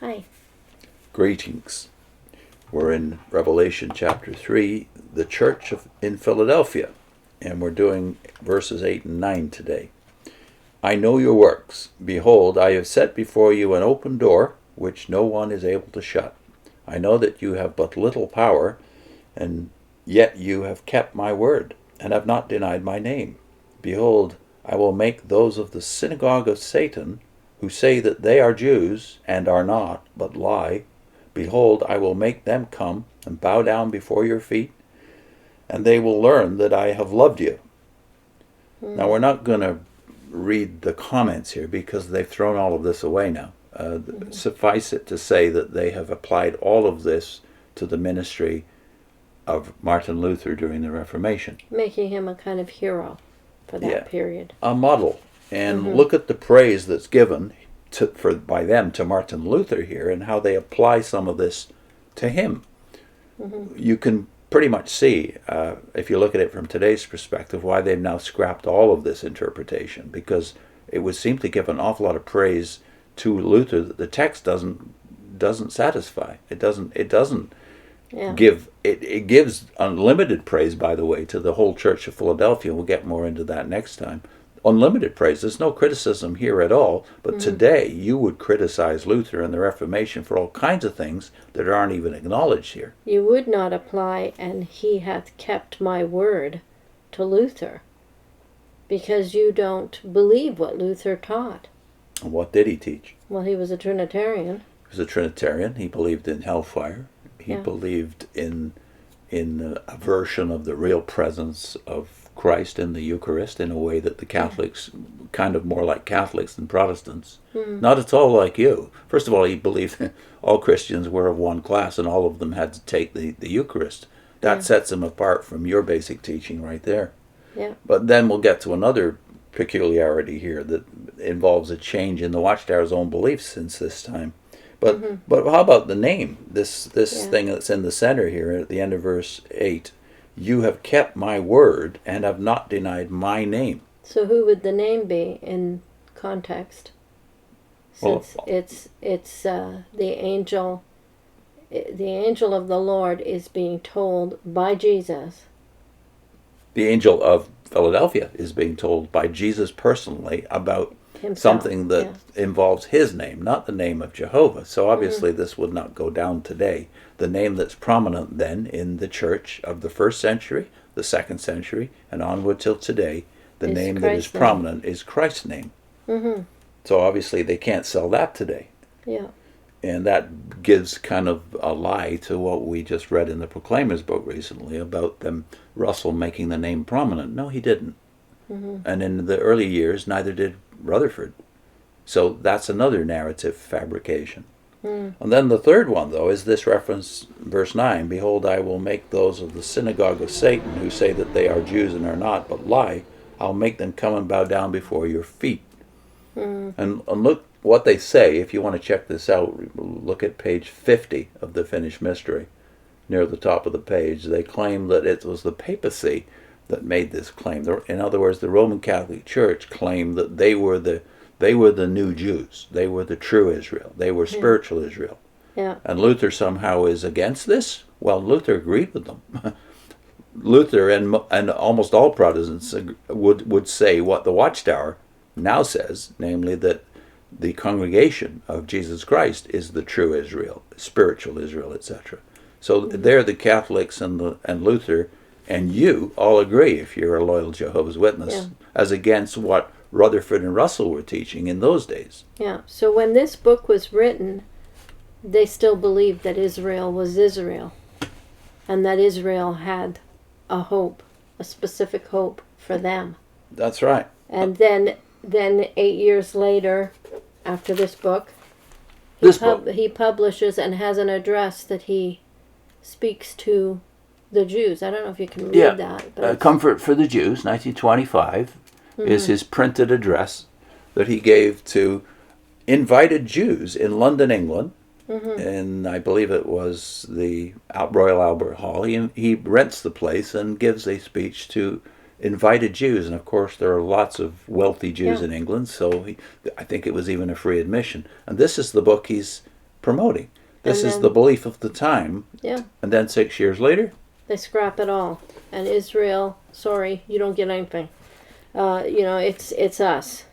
Hi. Greetings. We're in Revelation chapter 3, the church in Philadelphia, and we're doing verses 8 and 9 today. I know your works. Behold, I have set before you an open door, which no one is able to shut. I know that you have but little power, and yet you have kept my word, and have not denied my name. Behold, I will make those of the synagogue of Satan, who say that they are Jews, and are not, but lie. Behold, I will make them come and bow down before your feet, and they will learn that I have loved you. Now, we're not going to read the comments here because they've thrown all of this away now. Suffice it to say that they have applied all of this to the ministry of Martin Luther during the Reformation. Making him a kind of hero for that period. A model. And look at the praise that's given by them to Martin Luther here, and how they apply some of this to him. You can pretty much see, if you look at it from today's perspective, why they've now scrapped all of this interpretation, because it would seem to give an awful lot of praise to Luther that the text doesn't satisfy. It doesn't give it gives unlimited praise, by the way, to the whole Church of Philadelphia. We'll get more into that next time. Unlimited praise. There's no criticism here at all, but today you would criticize Luther and the Reformation for all kinds of things that aren't even acknowledged here. You would not apply, and he hath kept my word, to Luther, because you don't believe what Luther taught. And what did he teach? Well, he was a Trinitarian. He was a Trinitarian. He believed in hellfire. He believed in a version of the real presence of Christ in the Eucharist in a way that the Catholics, kind of more like Catholics than Protestants, not at all like you. First of all, he believed all Christians were of one class and all of them had to take the Eucharist. That sets him apart from your basic teaching right there. Yeah. But then we'll get to another peculiarity here that involves a change in the Watchtower's own beliefs since this time. But how about the name? This thing that's in the center here at the end of verse 8. You have kept my word and have not denied my name. So who would the name be in context? Since it's the angel of the Lord is being told by Jesus. The angel of Philadelphia is being told by Jesus personally about himself, something that involves his name, not the name of Jehovah. So obviously this would not go down today. The name that's prominent then in the church of the 1st century, the 2nd century, and onward till today, the name that is prominent is Christ's name. So obviously they can't sell that today. Yeah. And that gives kind of a lie to what we just read in the Proclaimer's book recently about Russell making the name prominent. No, he didn't. And in the early years, neither did Rutherford. So that's another narrative fabrication. And then the third one, though, is this reference, verse 9. Behold, I will make those of the synagogue of Satan who say that they are Jews and are not, but lie. I'll make them come and bow down before your feet. And look what they say. If you want to check this out, look at page 50 of the Finished Mystery. Near the top of the page, they claim that it was the papacy that made this claim. In other words, the Roman Catholic Church claimed that they were the new Jews. They were the true Israel. They were spiritual Israel. Yeah. And Luther somehow is against this? Well, Luther agreed with them. Luther and almost all Protestants would say what the Watchtower now says, namely that the congregation of Jesus Christ is the true Israel, spiritual Israel, etc. So there the Catholics and Luther and you all agree, if you're a loyal Jehovah's Witness, as against what Rutherford and Russell were teaching in those days. Yeah. So when this book was written, they still believed that Israel was Israel, and that Israel had a hope, a specific hope for them. That's right. And then 8 years later, after this book, he publishes and has an address that he speaks to the Jews. I don't know if you can read that. But Comfort for the Jews, 1925, is his printed address that he gave to invited Jews in London, England, and I believe it was the Royal Albert Hall. He rents the place and gives a speech to invited Jews, and of course there are lots of wealthy Jews in England, so I think it was even a free admission. And this is the book he's promoting. This And is then- the belief of the time. Yeah. And then 6 years later, They scrap it all. And Israel, sorry, you don't get anything. It's us.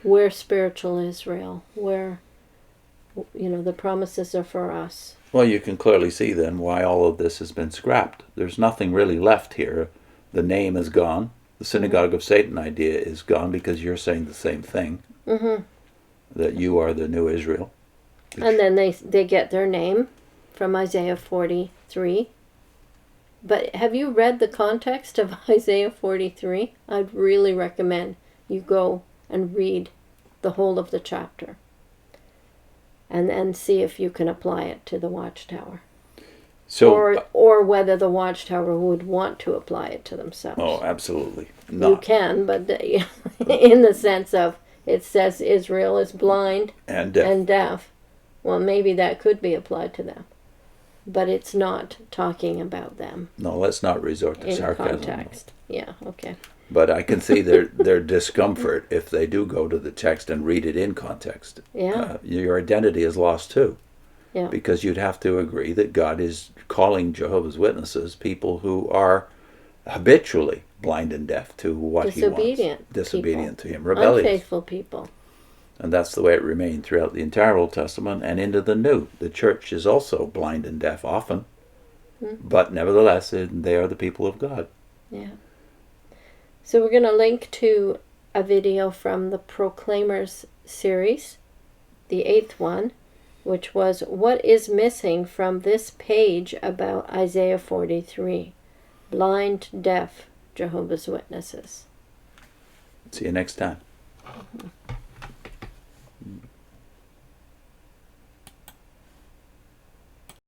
We're spiritual Israel. We're, the promises are for us. well, you can clearly see then why all of this has been scrapped. There's nothing really left here. The name is gone. The synagogue of Satan idea is gone because you're saying the same thing. Mm-hmm. That you are the new Israel. And then they get their name from Isaiah 43. But have you read the context of Isaiah 43? I'd really recommend you go and read the whole of the chapter. And then see if you can apply it to the Watchtower. So, or whether the Watchtower would want to apply it to themselves. oh, absolutely You not. can, but in the sense of it says Israel is blind And deaf. and deaf. Well, maybe that could be applied to them. But it's not talking about them No, let's not resort to in sarcasm. context. Yeah, okay. But I can see their discomfort if they do go to the text and read it in context. Yeah. Your identity is lost too. Yeah. Because you'd have to agree that God is calling Jehovah's Witnesses people who are habitually blind and deaf to what he wants. Disobedient to him. Rebellious. Unfaithful people. And that's the way it remained throughout the entire Old Testament and into the New. The church is also blind and deaf often. But nevertheless, they are the people of God. Yeah. So we're going to link to a video from the Proclaimers series, the 8th one, which was what is missing from this page about Isaiah 43. Blind, deaf, Jehovah's Witnesses. See you next time.